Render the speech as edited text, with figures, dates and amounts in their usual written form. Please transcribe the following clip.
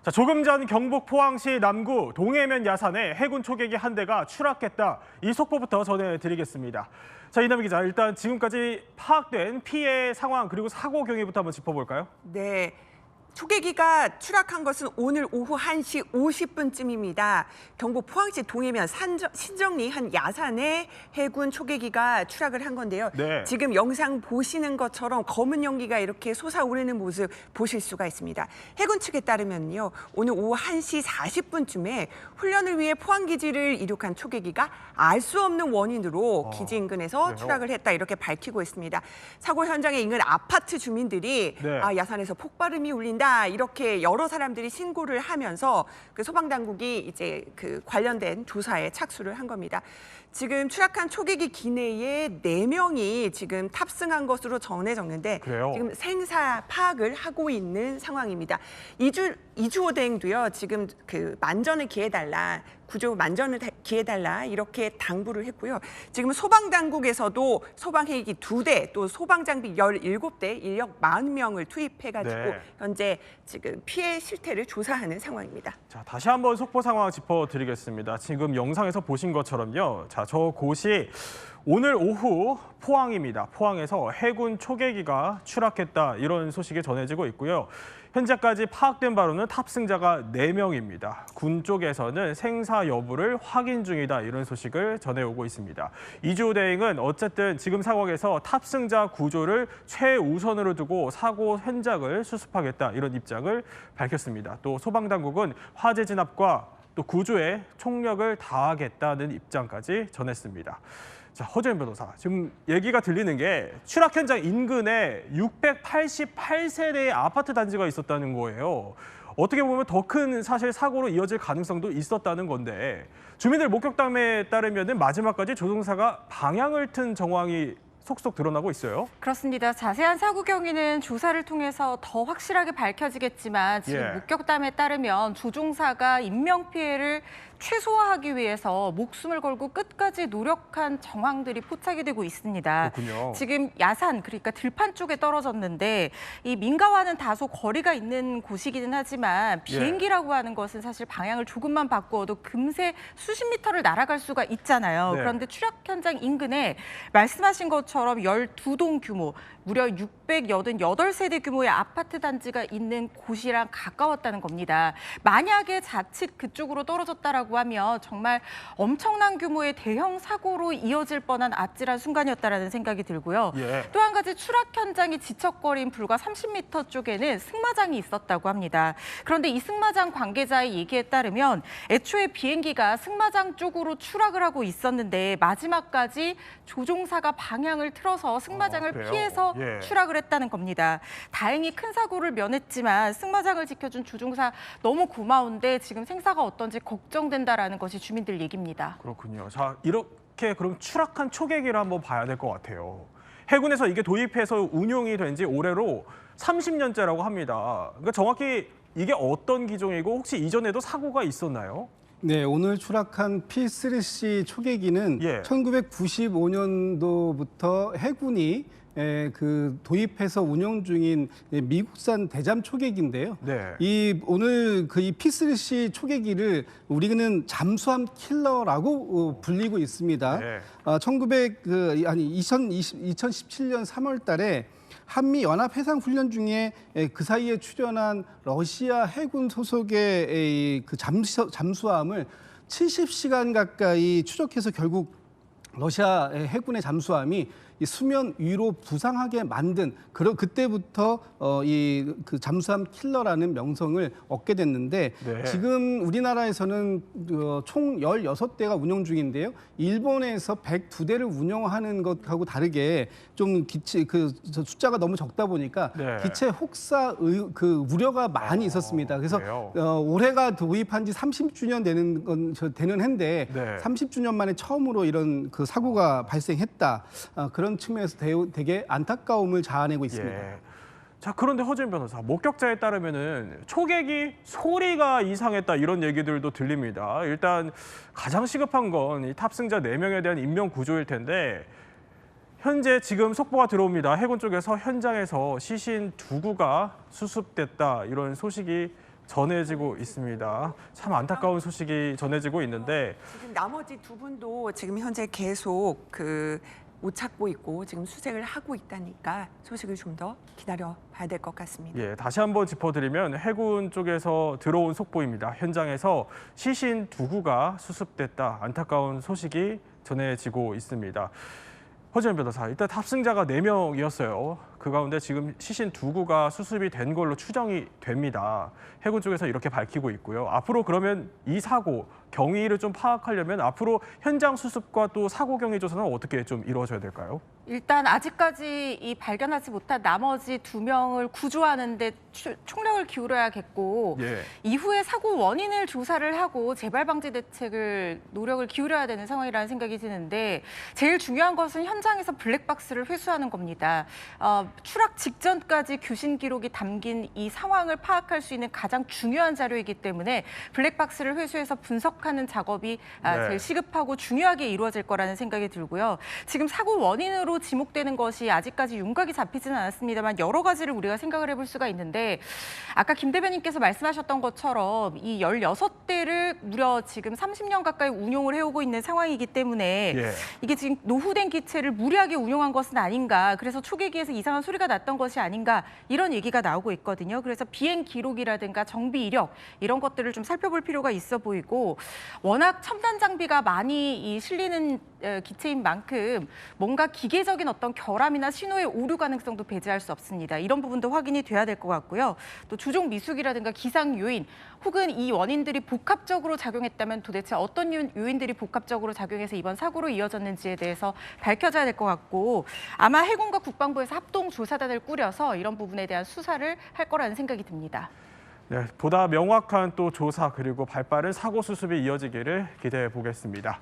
자, 조금 전 경북 포항시 남구 동해면 야산에 해군 초계기 한 대가 추락했다. 이 속보부터 전해드리겠습니다. 자, 이남희 기자, 일단 지금까지 파악된 피해 상황 그리고 사고 경위부터 한번 짚어볼까요? 네. 초계기가 추락한 것은 오늘 오후 1시 50분쯤입니다. 경북 포항시 동해면 신정리 한 야산에 해군 초계기가 추락을 한 건데요. 네. 지금 영상 보시는 것처럼 검은 연기가 이렇게 솟아오르는 모습 보실 수가 있습니다. 해군 측에 따르면요. 오늘 오후 1시 40분쯤에 훈련을 위해 포항기지를 이륙한 초계기가 알 수 없는 원인으로 기지 인근에서 그래요? 추락을 했다 이렇게 밝히고 있습니다. 사고 현장에 인근 아파트 주민들이 네. 야산에서 폭발음이 울린다 이렇게 여러 사람들이 신고를 하면서 그 소방당국이 이제 그 관련된 조사에 착수를 한 겁니다. 지금 추락한 초계기 기내에 4명이 지금 탑승한 것으로 전해졌는데 그래요? 지금 생사 파악을 하고 있는 상황입니다. 이주호대행도요 지금 그 만전을 기해달라. 구조 만전을 기해달라 이렇게 당부를 했고요. 지금 소방당국에서도 소방헬기 2대 또 소방장비 17대 인력 40명을 투입해가지고 네. 현재 지금 피해 실태를 조사하는 상황입니다. 자, 다시 한번 속보 상황 짚어드리겠습니다. 지금 영상에서 보신 것처럼요. 자, 저 곳이 오늘 오후 포항입니다. 포항에서 해군 초계기가 추락했다 이런 소식이 전해지고 있고요. 현재까지 파악된 바로는 탑승자가 4명입니다. 군 쪽에서는 생사 여부를 확인 중이다 이런 소식을 전해오고 있습니다. 이주호 대행은 어쨌든 지금 상황에서 탑승자 구조를 최우선으로 두고 사고 현장을 수습하겠다 이런 입장을 밝혔습니다. 또 소방당국은 화재 진압과 또 구조에 총력을 다하겠다는 입장까지 전했습니다. 자, 허재현 변호사, 지금 얘기가 들리는 게 추락 현장 인근에 688세대의 아파트 단지가 있었다는 거예요. 어떻게 보면 더 큰 사실 사고로 이어질 가능성도 있었다는 건데 주민들 목격담에 따르면 마지막까지 조종사가 방향을 튼 정황이 속속 드러나고 있어요. 그렇습니다. 자세한 사고 경위는 조사를 통해서 더 확실하게 밝혀지겠지만 지금 목격담에 따르면 조종사가 인명피해를 최소화하기 위해서 목숨을 걸고 끝까지 노력한 정황들이 포착이 되고 있습니다. 그렇군요. 지금 야산, 그러니까 들판 쪽에 떨어졌는데 이 민가와는 다소 거리가 있는 곳이기는 하지만 비행기라고 하는 것은 사실 방향을 조금만 바꾸어도 금세 수십 미터를 날아갈 수가 있잖아요. 네. 그런데 추락 현장 인근에 말씀하신 것처럼 12동 규모, 무려 688세대 규모의 아파트 단지가 있는 곳이랑 가까웠다는 겁니다. 만약에 자칫 그쪽으로 떨어졌다라고 하면 정말 엄청난 규모의 대형 사고로 이어질 뻔한 아찔한 순간이었다라는 생각이 들고요. 또 한 가지 추락 현장이 지척거린 불과 30m 쪽에는 승마장이 있었다고 합니다. 그런데 이 승마장 관계자의 얘기에 따르면 애초에 비행기가 승마장 쪽으로 추락을 하고 있었는데 마지막까지 조종사가 방향을 틀어서 승마장을 피해서 추락을 했다는 겁니다. 다행히 큰 사고를 면했지만 승마장을 지켜준 조종사 너무 고마운데 지금 생사가 어떤지 걱정된다라는 것이 주민들 얘기입니다. 그렇군요. 자, 이렇게 그럼 추락한 초계기를 한번 봐야 될 것 같아요. 해군에서 이게 도입해서 운용이 된 지 올해로 30년째라고 합니다. 그러니까 정확히 이게 어떤 기종이고 혹시 이전에도 사고가 있었나요? 네, 오늘 추락한 P3C 초계기는 1995년도부터 해군이 도입해서 운영 중인 미국산 대잠 초계기인데요. 이 오늘 이 P3C 초계기를 우리는 잠수함 킬러라고 불리고 있습니다. 2017년 3월달에 한미 연합 해상 훈련 중에 그 사이에 출연한 러시아 해군 소속의 그 잠수함을 70시간 가까이 추적해서 결국 러시아 해군의 잠수함이 이 수면 위로 부상하게 만든 그때부터 그 잠수함 킬러라는 명성을 얻게 됐는데 지금 우리나라에서는 총 16대가 운영 중인데요. 일본에서 102대를 운영하는 것하고 다르게 좀 숫자가 너무 적다 보니까 기체 혹사 그 우려가 많이 있었습니다. 그래서 올해가 도입한 지 30주년 되는 해인데 30주년 만에 처음으로 이런 그 사고가 발생했다. 그런 측면에서 되게 안타까움을 자아내고 있습니다. 자, 그런데 허재현 변호사, 목격자에 따르면은 초계기 소리가 이상했다 이런 얘기들도 들립니다. 일단 가장 시급한 건 이 탑승자 4명에 대한 인명 구조일 텐데 현재 지금 속보가 들어옵니다. 해군 쪽에서 현장에서 시신 2구가 수습됐다 이런 소식이 전해지고 있습니다. 참 안타까운 소식이 전해지고 있는데 지금 나머지 두 분도 지금 현재 계속 못 찾고 있고 지금 수색을 하고 있다니까 소식을 좀 더 기다려 봐야 될 것 같습니다. 예, 다시 한번 짚어드리면 해군 쪽에서 들어온 속보입니다. 현장에서 시신 2구가 수습됐다. 안타까운 소식이 전해지고 있습니다. 허지연 변호사, 일단 탑승자가 4명이었어요. 그 가운데 지금 시신 2구가 수습이 된 걸로 추정이 됩니다. 해군 쪽에서 이렇게 밝히고 있고요. 앞으로 그러면 이 사고 경위를 좀 파악하려면 앞으로 현장 수습과 또 사고 경위 조사는 어떻게 좀 이루어져야 될까요? 일단 아직까지 이 발견하지 못한 나머지 2명을 구조하는 데 총력을 기울여야겠고 예. 이후에 사고 원인을 조사를 하고 재발 방지 대책을 노력을 기울여야 되는 상황이라는 생각이 드는데 제일 중요한 것은 현장에서 블랙박스를 회수하는 겁니다. 추락 직전까지 교신 기록이 담긴 이 상황을 파악할 수 있는 가장 중요한 자료이기 때문에 블랙박스를 회수해서 분석하는 작업이 네. 제일 시급하고 중요하게 이루어질 거라는 생각이 들고요. 지금 사고 원인으로 지목되는 것이 아직까지 윤곽이 잡히지는 않았습니다만 여러 가지를 우리가 생각을 해볼 수가 있는데 아까 김 대변인께서 말씀하셨던 것처럼 이 16대를 무려 지금 30년 가까이 운용을 해오고 있는 상황이기 때문에 예. 이게 지금 노후된 기체를 무리하게 운용한 것은 아닌가, 그래서 초계기에서 이상한 소리가 났던 것이 아닌가 이런 얘기가 나오고 있거든요. 그래서 비행 기록이라든가 정비 이력 이런 것들을 좀 살펴볼 필요가 있어 보이고 워낙 첨단 장비가 많이 실리는 기체인 만큼 뭔가 기계적인 어떤 결함이나 신호의 오류 가능성도 배제할 수 없습니다. 이런 부분도 확인이 돼야 될 것 같고요. 또 주종 미숙이라든가 기상 요인 혹은 이 원인들이 복합적으로 작용했다면 도대체 어떤 요인들이 복합적으로 작용해서 이번 사고로 이어졌는지에 대해서 밝혀져야 될 것 같고 아마 해군과 국방부에서 합동 조사단을 꾸려서 이런 부분에 대한 수사를 할 거라는 생각이 듭니다. 네, 보다 명확한 또 조사 그리고 발빠른 사고 수습이 이어지기를 기대해 보겠습니다.